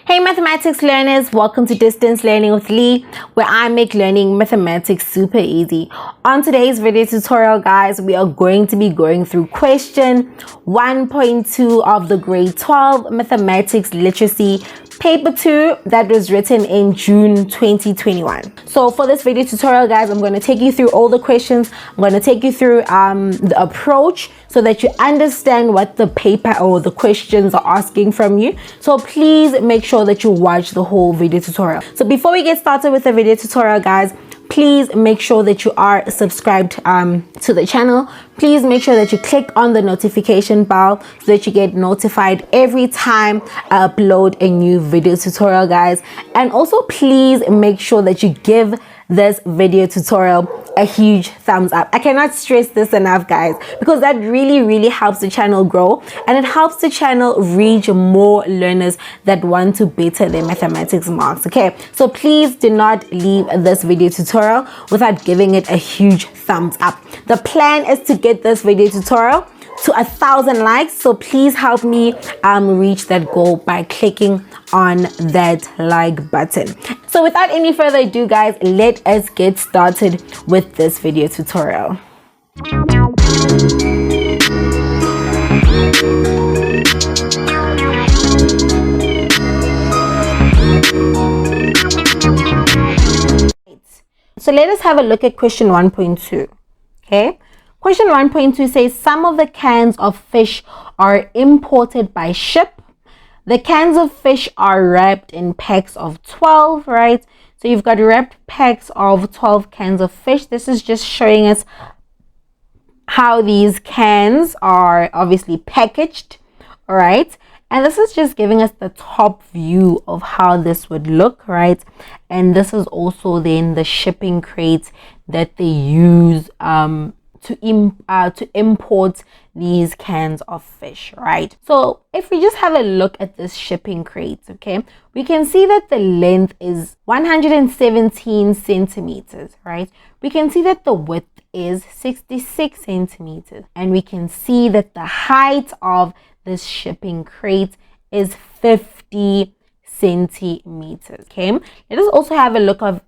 Hey mathematics learners, welcome to Distance Learning with Lee, where I make learning mathematics super easy. On today's video tutorial, guys, we are going to be going through question 1.2 of the grade 12 mathematics literacy paper 2 that was written in June 2021. So for this video tutorial, guys, I'm going to take you through all the questions. I'm going to take you through the approach so that you understand what the paper or the questions are asking from you. So please make sure that you watch the whole video tutorial. So before we get started with the video tutorial, guys, please make sure that you are subscribed to the channel. Please make sure that you click on the notification bell so that you get notified every time I upload a new video tutorial, guys. And also please make sure that you give this video tutorial a huge thumbs up. I cannot stress this enough, guys, because that really helps the channel grow, and it helps the channel reach more learners that want to better their mathematics marks. Okay, so please do not leave this video tutorial without giving it a huge thumbs up. The plan is to get this video tutorial to 1,000 likes, so please help me reach that goal by clicking on that like button. So without any further ado, guys, let us get started with this video tutorial. So let us have a look at question 1.2. Okay. Question 1.2 says some of the cans of fish are imported by ship. The cans of fish are wrapped in packs of 12, right? So you've got wrapped packs of 12 cans of fish. This is just showing us how these cans are obviously packaged, all right? And this is just giving us the top view of how this would look, right? And this is also then the shipping crates that they use to import these cans of fish, right? So if we just have a look at this shipping crate, okay, we can see that the length is 117 centimeters, right? We can see that the width is 66 centimeters, and we can see that the height of this shipping crate is 50 centimeters. Okay, let us also have a look at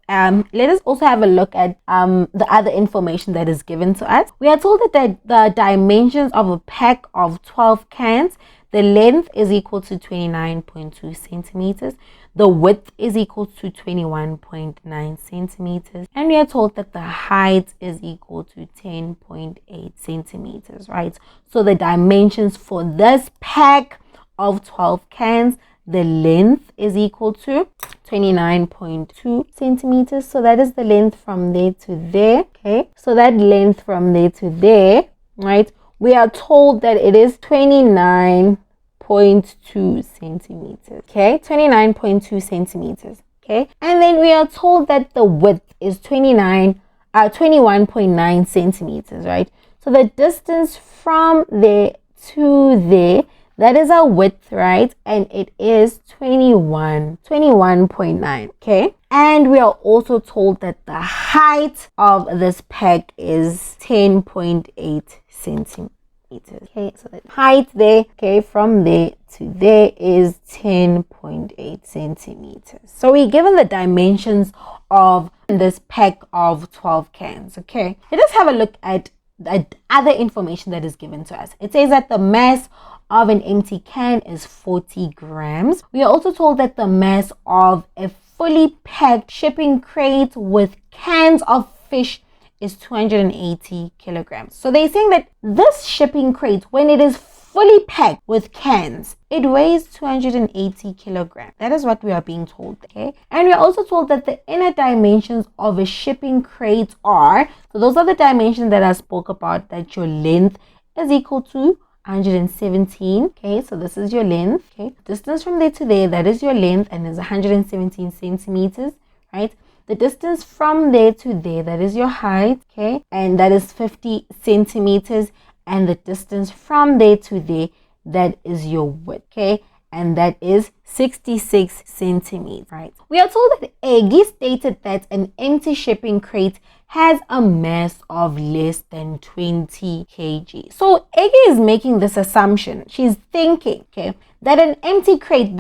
the other information that is given to us. We are told that the dimensions of a pack of 12 cans, the length is equal to 29.2 centimeters, the width is equal to 21.9 centimeters, and we are told that the height is equal to 10.8 centimeters, right? So the dimensions for this pack of 12 cans, the length is equal to 29.2 centimeters. So that is the length from there to there. Okay, so that length from there to there, right? We are told that it is 29.2 centimeters. Okay, 29.2 centimeters. Okay, and then we are told that the width is 21.9 centimeters, right? So the distance from there to there, that is our width, right? And it is 21.9, okay? And we are also told that the height of this pack is 10.8 centimeters. Okay, so the height there, okay, from there to there is 10.8 centimeters. So we're given the dimensions of this pack of 12 cans, okay? Let us have a look at the other information that is given to us. It says that the mass of an empty can is 40 grams. We are also told that the mass of a fully packed shipping crate with cans of fish is 280 kilograms. So they're saying that this shipping crate, when it is fully packed with cans, it weighs 280 kilograms. That is what we are being told, okay? And we are also told that the inner dimensions of a shipping crate are, so those are the dimensions that I spoke about, that your length is equal to 117. Okay, so this is your length. Okay, distance from there to there, that is your length, and is 117 centimeters, right? The distance from there to there, that is your height, okay, and that is 50 centimeters. And the distance from there to there, that is your width, okay, and that is 66 centimeters, right? We are told that Eggy stated that an empty shipping crate has a mass of less than 20 kg. So Ege is making this assumption. She's thinking, okay, that an empty crate,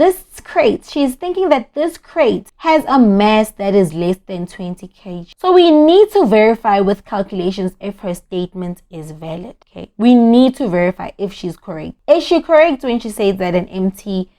she's thinking that this crate has a mass that is less than 20 kg. So we need to verify with calculations if her statement is valid, okay? We need to verify if she's correct. Is she correct when she says that an empty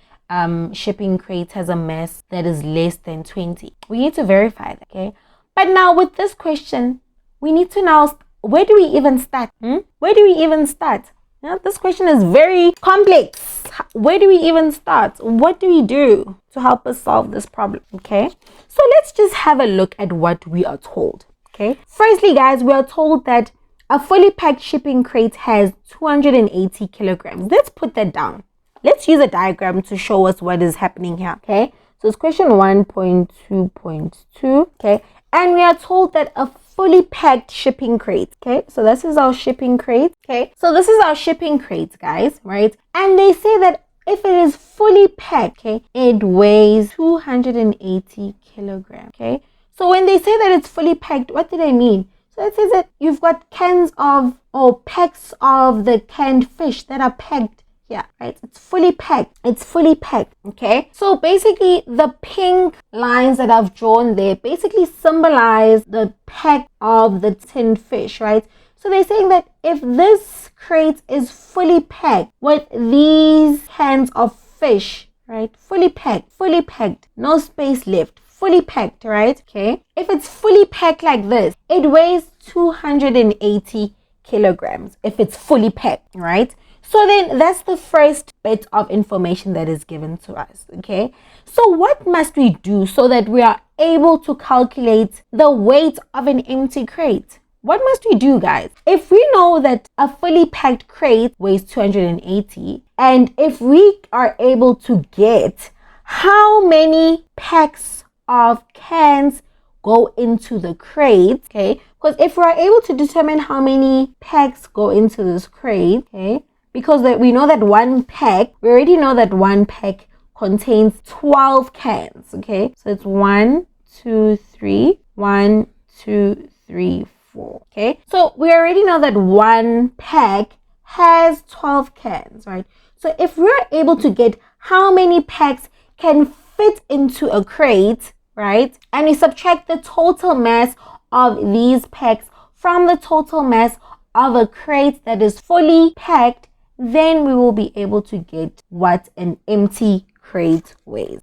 shipping crate has a mass that is less than 20? We need to verify that, okay? But now with this question, we need to now, where do we even start? Where do we even start? Now, this question is very complex. Where do we even start? What do we do to help us solve this problem? Okay, so let's just have a look at what we are told. Okay, firstly, guys, we are told that a fully packed shipping crate has 280 kilograms. Let's put that down. Let's use a diagram to show us what is happening here. Okay, so it's question 1.2.2. Okay, and we are told that a fully packed shipping crate. Okay, so this is our shipping crate. Okay, so this is our shipping crate, guys, right? And they say that if it is fully packed, okay, it weighs 280 kilograms. Okay, so when they say that it's fully packed, what do they mean? So it says that you've got cans of, or packs of the canned fish that are packed. Yeah, right. It's fully packed. It's fully packed. Okay. So basically the pink lines that I've drawn there basically symbolize the pack of the tinned fish, right? So they're saying that if this crate is fully packed with these cans of fish, right? Fully packed, no space left, fully packed, right? Okay. If it's fully packed like this, it weighs 280 kilograms if it's fully packed, right? So then that's the first bit of information that is given to us, okay? So what must we do so that we are able to calculate the weight of an empty crate? What must we do, guys? If we know that a fully packed crate weighs 280, and if we are able to get how many packs of cans go into the crate, okay? Because if we're able to determine how many packs go into this crate, okay? Because we know that we already know that one pack contains 12 cans, okay? So it's 1, 2, 3, 1, 2, 3, 4, okay? So we already know that one pack has 12 cans, right? So if we're able to get how many packs can fit into a crate, right? And we subtract the total mass of these packs from the total mass of a crate that is fully packed, then we will be able to get what an empty crate weighs.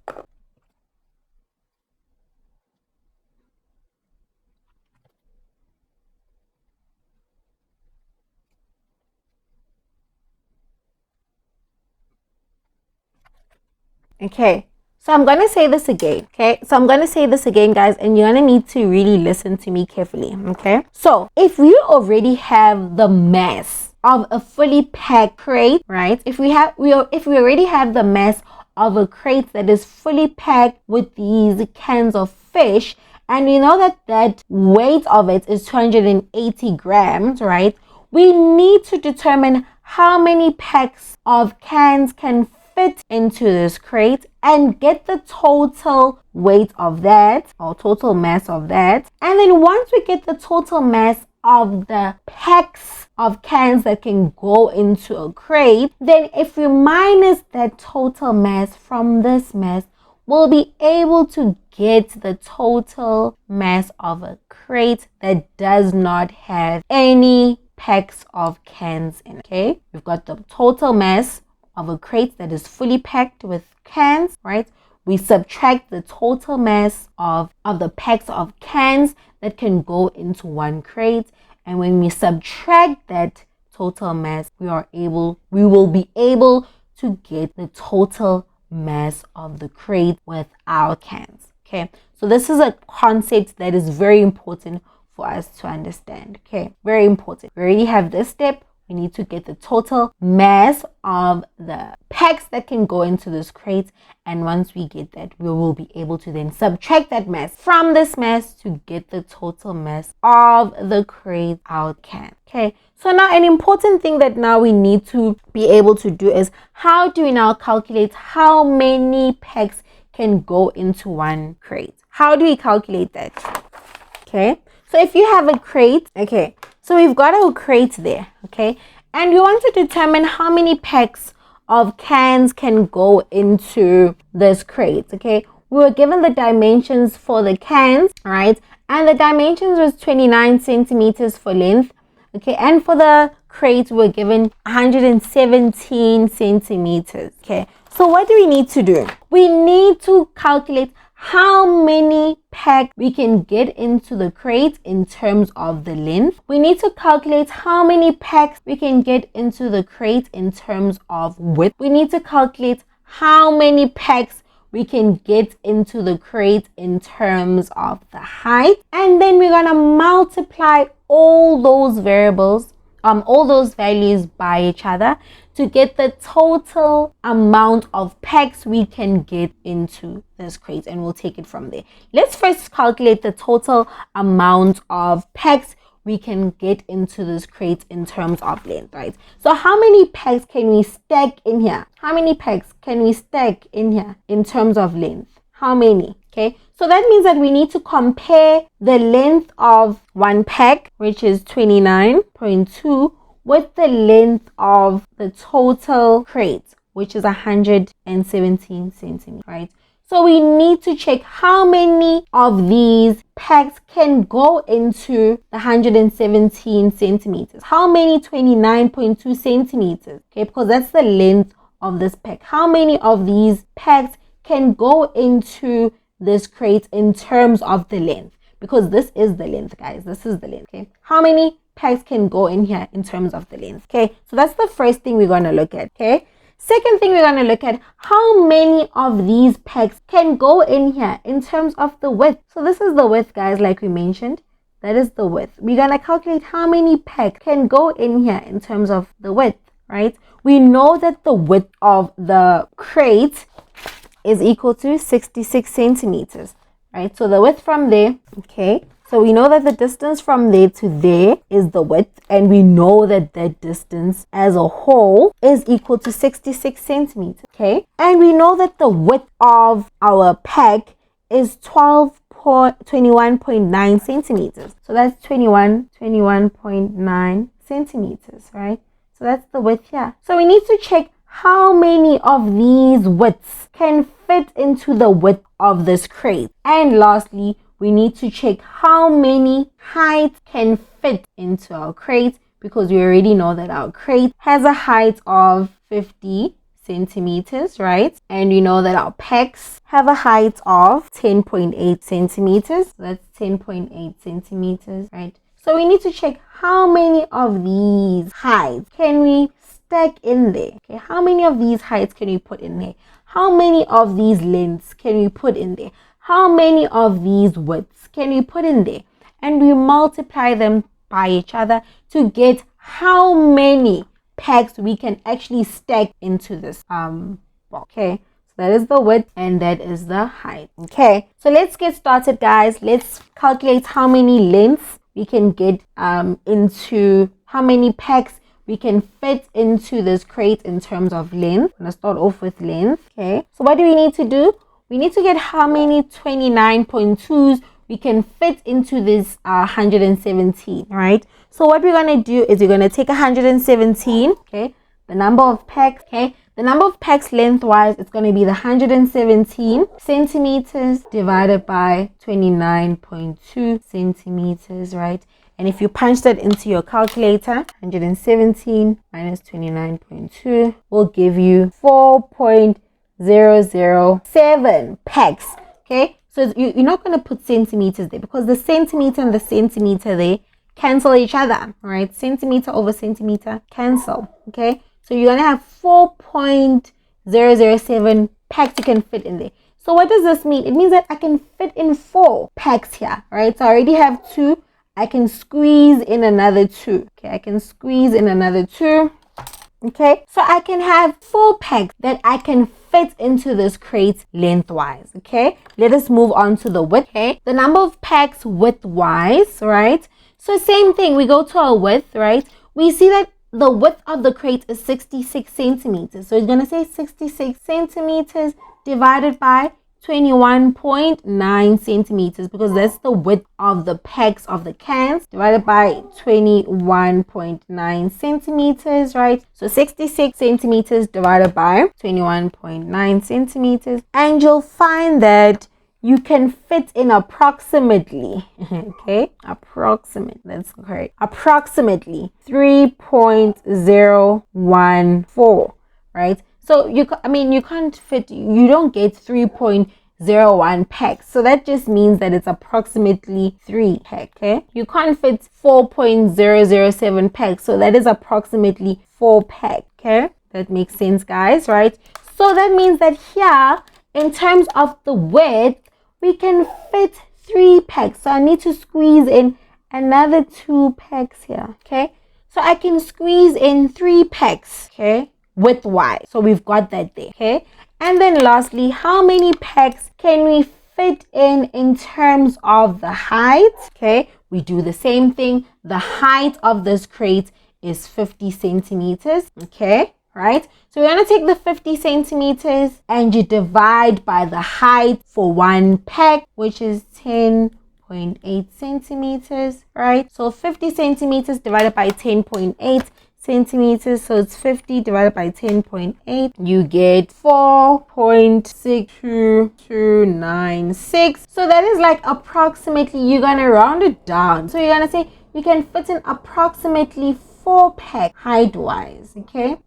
Okay, so I'm going to say this again, okay? So I'm going to say this again, guys, and you're going to need to really listen to me carefully, okay? So if we already have the mass of a fully packed crate, right? If we already have the mass of a crate that is fully packed with these cans of fish, and we know that that weight of it is 280 grams, right? We need to determine how many packs of cans can fit into this crate and get the total weight of that, or total mass of that. And then once we get the total mass of the packs of cans that can go into a crate, then if we minus that total mass from this mass, we'll be able to get the total mass of a crate that does not have any packs of cans in it. Okay, we've got the total mass of a crate that is fully packed with cans, right? We subtract the total mass of the packs of cans that can go into one crate, and when we subtract that total mass, we will be able to get the total mass of the crate with our cans. Okay, so this is a concept that is very important for us to understand. Okay, very important. We already have this step. We need to get the total mass of the packs that can go into this crate, and once we get that, we will be able to then subtract that mass from this mass to get the total mass of the crate out can. Okay, so now an important thing that now we need to be able to do is, how do we now calculate how many packs can go into one crate? How do we calculate that? Okay, So if you have a crate, okay, so we've got our crate there, okay, and we want to determine how many packs of cans can go into this crate, okay. We were given the dimensions for the cans, right, and the dimensions was 29 centimeters for length, okay, and for the crate we're given 117 centimeters, okay. So what do we need to do? We need to calculate how many packs we can get into the crate in terms of the length. We need to calculate how many packs we can get into the crate in terms of width. We need to calculate how many packs we can get into the crate in terms of the height. And then we're gonna multiply all those variables, all those values by each other to get the total amount of packs we can get into this crate, and we'll take it from there. Let's first calculate the total amount of packs we can get into this crate in terms of length, right? So how many packs can we stack in here? How many packs can we stack in here in terms of length? How many? Okay, so that means that we need to compare the length of one pack, which is 29.2, with the length of the total crate, which is 117 centimeters, right? So we need to check how many of these packs can go into the 117 centimeters. How many 29.2 centimeters? Okay, because that's the length of this pack. How many of these packs can go into this crate in terms of the length? Because this is the length, guys. This is the length, okay? How many packs can go in here in terms of the length? Okay, so that's the first thing we're going to look at, okay? Second thing we're going to look at, how many of these packs can go in here in terms of the width. So this is the width, guys, like we mentioned. That is the width. We're going to calculate how many packs can go in here in terms of the width, right? We know that the width of the crate is equal to 66 centimeters, right? So the width from there, okay, so we know that the distance from there to there is the width, and we know that that distance as a whole is equal to 66 centimeters, okay? And we know that the width of our pack is 21.9 centimeters. So that's 21.9 centimeters, right? So that's the width here. So we need to check how many of these widths can fit into the width of this crate. And lastly, we need to check how many heights can fit into our crate, because we already know that our crate has a height of 50 centimeters, right? And we know that our packs have a height of 10.8 centimeters. So that's 10.8 centimeters, right? So we need to check how many of these heights can we stack in there. Okay, how many of these heights can we put in there? How many of these lengths can we put in there? How many of these widths can we put in there? And we multiply them by each other to get how many packs we can actually stack into this box. Okay, so that is the width and that is the height. Okay, so let's get started, guys. Let's calculate how many lengths we can get into, how many packs we can fit into this crate in terms of length. I'm gonna start off with length. Okay, so what do we need to do? We need to get how many 29.2s we can fit into this 117, right? So what we're going to do is we're going to take 117, okay, the number of packs, okay, the number of packs lengthwise, it's going to be the 117 centimeters divided by 29.2 centimeters, right? And if you punch that into your calculator, 117 minus 29.2 will give you 4.007 packs. Okay, so you're not going to put centimeters there because the centimeter and the centimeter there cancel each other, right? Centimeter over centimeter cancel. Okay, so you're going to have 4.007 packs you can fit in there. So what does this mean? It means that I can fit in 4 packs here, right? So I already have 2. I can squeeze in another 2. Okay, I can squeeze in another 2. Okay, so I can have 4 packs that I can fit into this crate lengthwise. Okay, let us move on to the width. Okay, the number of packs widthwise, right? So same thing, we go to our width, right? We see that the width of the crate is 66 centimeters. So it's going to say 66 centimeters divided by 21.9 centimeters, because that's the width of the packs of the cans, divided by 21.9 centimeters, right? So 66 centimeters divided by 21.9 centimeters, and you'll find that you can fit in approximately, okay, that's correct, approximately 3.014, right? So you can't fit, you don't get 3.01 packs. So that just means that it's approximately 3 packs, okay? You can't fit 4.007 packs. So that is approximately 4 packs, okay? That makes sense, guys, right? So that means that here, in terms of the width, we can fit 3 packs. So I need to squeeze in another 2 packs here, okay? So I can squeeze in 3 packs, okay, width-wise. So we've got that there, okay? And then lastly, how many packs can we fit in terms of the height? Okay, we do the same thing. The height of this crate is 50 centimeters, okay? Right? So we're going to take the 50 centimeters and you divide by the height for 1 pack, which is 10.8 centimeters, right? So 50 centimeters divided by 10.8 centimeters, so it's 50 divided by 10.8, you get 4.2296. So that is like approximately, you're gonna round it down, so you're gonna say you can fit in approximately 4 packs height wise, okay?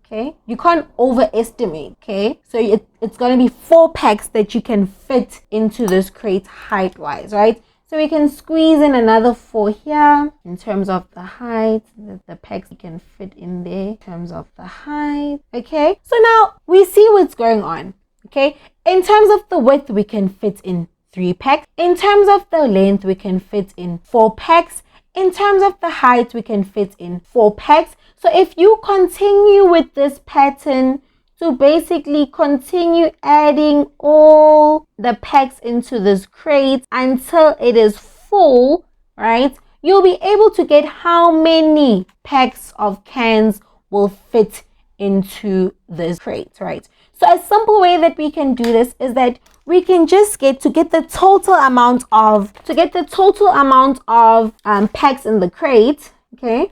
You can't overestimate, okay? So it's gonna be 4 packs that you can fit into this crate height wise, right? So we can squeeze in another 4 here in terms of the height, the packs you can fit in there in terms of the height, okay? So now we see what's going on, okay? In terms of the width, we can fit in 3 packs. In terms of the length, we can fit in 4 packs. In terms of the height, we can fit in 4 packs. So if you continue with this pattern, to basically continue adding all the packs into this crate until it is full, right? You'll be able to get how many packs of cans will fit into this crate, right? So a simple way that we can do this is that we can just get the total amount of packs in the crate, okay?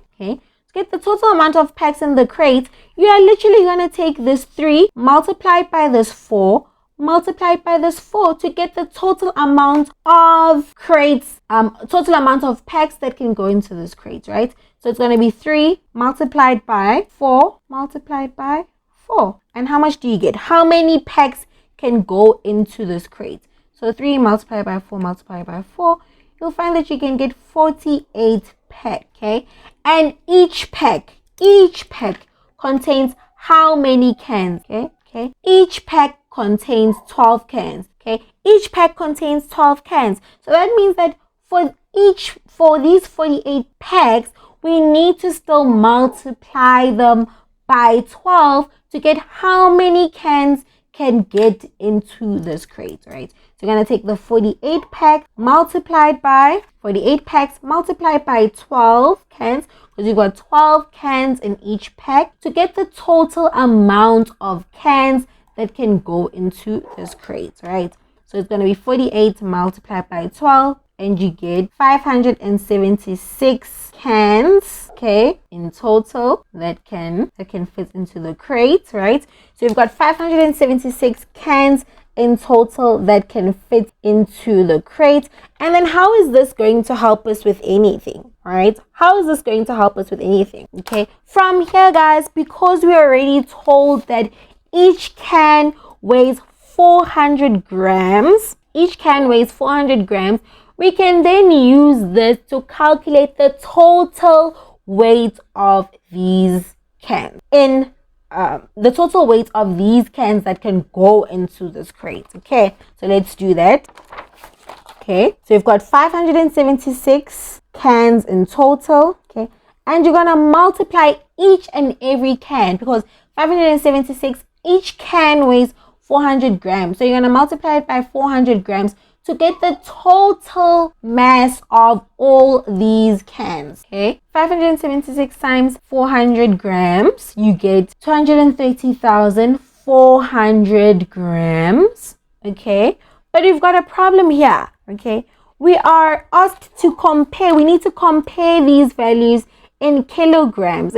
Get the total amount of packs in the crate, you are literally going to take this 3 multiplied by this 4 multiplied by this 4 to get the total amount of crates, total amount of packs that can go into this crate, right? So it's going to be 3 multiplied by 4 multiplied by 4. And how much do you get? How many packs can go into this crate? So 3 multiplied by 4 multiplied by 4, you'll find that you can get 48 packs, okay? And each pack contains how many cans, okay? Each pack contains 12 cans, okay? Each pack contains 12 cans. So that means that for these 48 packs, we need to still multiply them by 12 to get how many cans can get into this crate, right? So you're going to take the 48 packs multiplied by 12 cans, because you've got 12 cans in each pack, to get the total amount of cans that can go into this crate, right? So it's going to be 48 multiplied by 12, and you get 576 cans, okay, in total that can fit into the crate, right? So you've got 576 cans in total that can fit into the crate. And then how is this going to help us with anything, right? How is this going to help us with anything? Okay, from here, guys, because we already told that each can weighs 400 grams, we can then use this to calculate the total weight of these cans the total weight of these cans that can go into this crate. Okay, so let's do that. Okay, so you've got 576 cans in total, okay, and you're gonna multiply each and every can, because 576, each can weighs 400 grams, so you're gonna multiply it by 400 grams to get the total mass of all these cans. Okay, 576 times 400 grams, you get 230,400 grams. Okay, But we've got a problem here, okay? We are asked to compare. We need to compare these values in kilograms,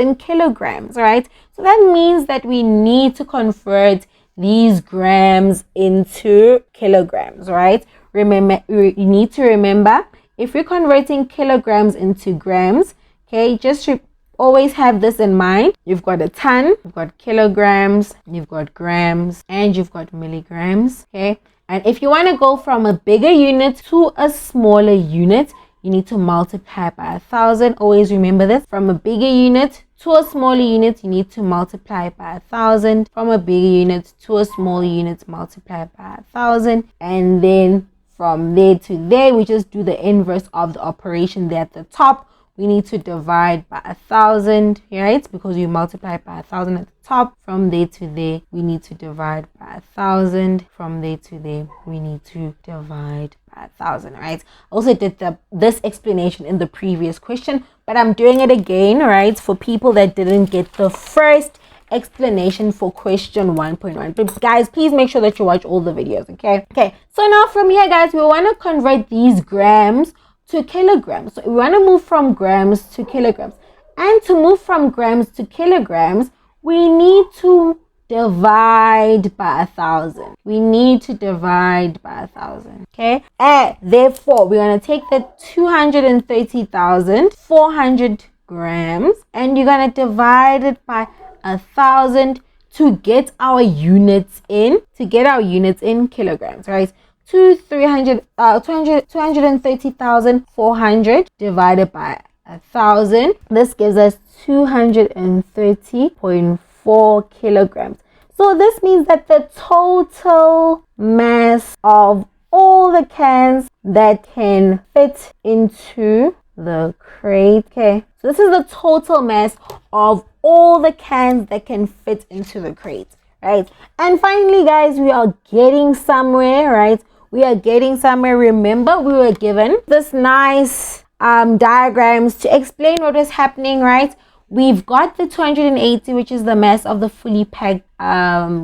right? So that means that we need to convert these grams into kilograms, right? Remember, you need to remember, if you're converting kilograms into grams, okay, just always have this in mind. You've got a ton, you've got kilograms, you've got grams, and you've got milligrams, okay? And if you want to go from a bigger unit to a smaller unit, you need to multiply by 1,000. Always remember this. From a bigger unit to a smaller unit, you need to multiply by 1,000. From a bigger unit to a smaller unit, multiply by 1,000. And then from there to there, we just do the inverse of the operation there at the top. We need to divide by 1,000, right? Because we multiply by 1,000 at the top. From there to there, we need to divide by 1,000. From there to there, we need to divide by 1,000, right? I also did this explanation in the previous question, but I'm doing it again, right? For people that didn't get the first explanation for question 1.1. But guys, please make sure that you watch all the videos, okay? Okay, so now from here, guys, we want to convert these grams to kilograms. So we want to move from grams to kilograms. And to move from grams to kilograms, we need to divide by 1,000. We need to divide by 1,000. Okay? And therefore, we're going to take the 230,400 grams and you're going to divide it by 1,000 to get our units in, kilograms, right? 230,400 divided by 1,000. This gives us 230.4 kilograms. So this means that the total mass of all the cans that can fit into the crate. Okay, so this is the total mass of all the cans that can fit into the crate, right? And finally, guys, we are getting somewhere, right? We are getting somewhere. Remember, we were given this nice diagrams to explain what is happening, right? We've got the 280, which is the mass of the fully packed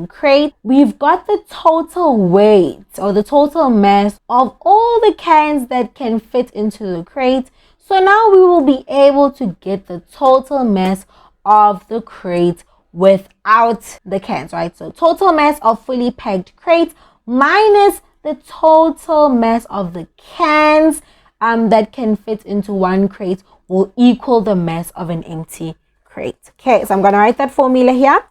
crate. We've got the total weight or the total mass of all the cans that can fit into the crate. So now we will be able to get the total mass of the crate without the cans, right? So total mass of fully packed crate minus the total mass of the cans that can fit into one crate will equal the mass of an empty crate. Okay, so I'm going to write that formula here.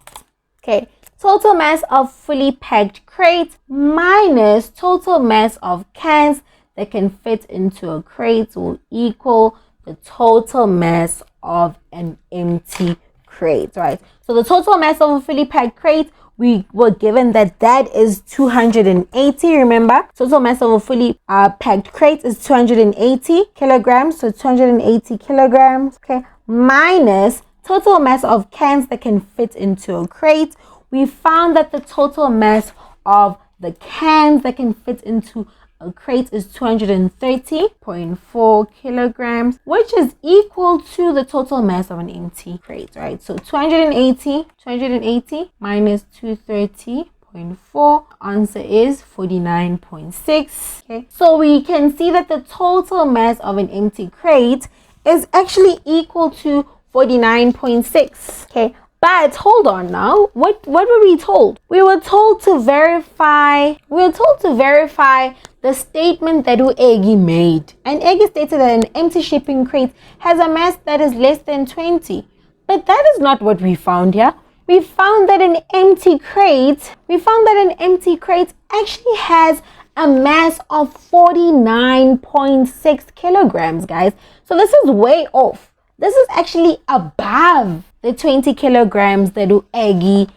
Okay, total mass of fully packed crate minus total mass of cans that can fit into a crate will equal the total mass of an empty crate, right? So the total mass of a fully packed crate, we were given that is 280. Remember, total mass of a fully packed crate is 280 kilograms. So 280 kilograms, okay, minus total mass of cans that can fit into a crate. We found that the total mass of the cans that can fit into a crate is 230.4 kilograms, which is equal to the total mass of an empty crate, right? So 280 minus 230.4, answer is 49.6. Okay, so we can see that the total mass of an empty crate is actually equal to 49.6. Okay, but hold on now. What were we told? We were told to verify the statement that Uegi made. And Uegi stated that an empty shipping crate has a mass that is less than 20. But that is not what we found here. We found that an empty crate actually has a mass of 49.6 kilograms, guys. So this is way off. This is actually above the 20 kilograms that Uegi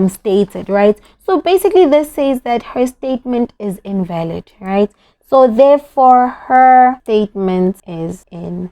stated, right? So basically this says that her statement is invalid, right? So therefore her statement is invalid.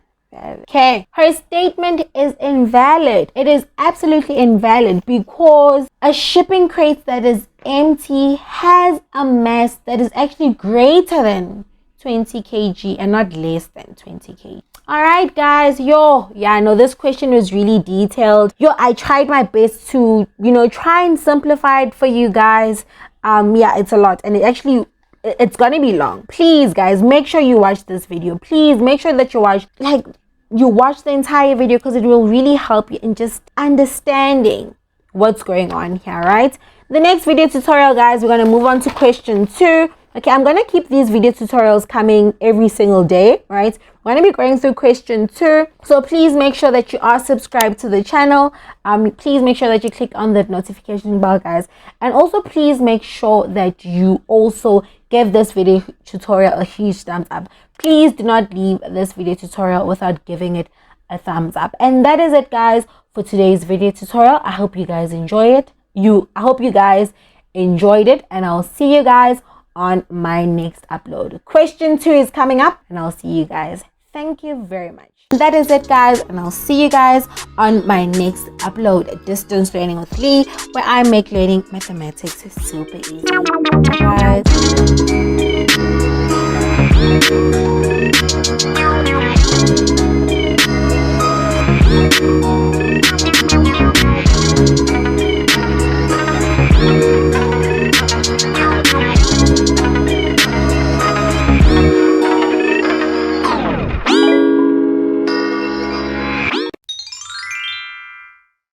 Okay, her statement is invalid. It is absolutely invalid because a shipping crate that is empty has a mass that is actually greater than 20 kg and not less than 20 kg. All right, guys. I know this question was really detailed. I tried my best to, try and simplify it for you guys. It's a lot, and it actually it's gonna be long. Please guys, make sure you watch this video. Please make sure that you watch the entire video, because it will really help you in just understanding what's going on here, right? The next video tutorial, guys, we're going to move on to question 2. Okay, I'm going to keep these video tutorials coming every single day, right? We're going to be going through question 2. So please make sure that you are subscribed to the channel. Please make sure that you click on the notification bell, guys. And also please make sure that you also give this video tutorial a huge thumbs up. Please do not leave this video tutorial without giving it a thumbs up. And that is it, guys, for today's video tutorial. I hope you guys enjoy it. I hope you guys enjoyed it, and I'll see you guys on my next upload. Question 2 is coming up, and I'll see you guys. Thank you very much. That is it, guys, and I'll see you guys on my next upload, Distance Learning with Lee, where I make learning mathematics super easy. Bye, guys.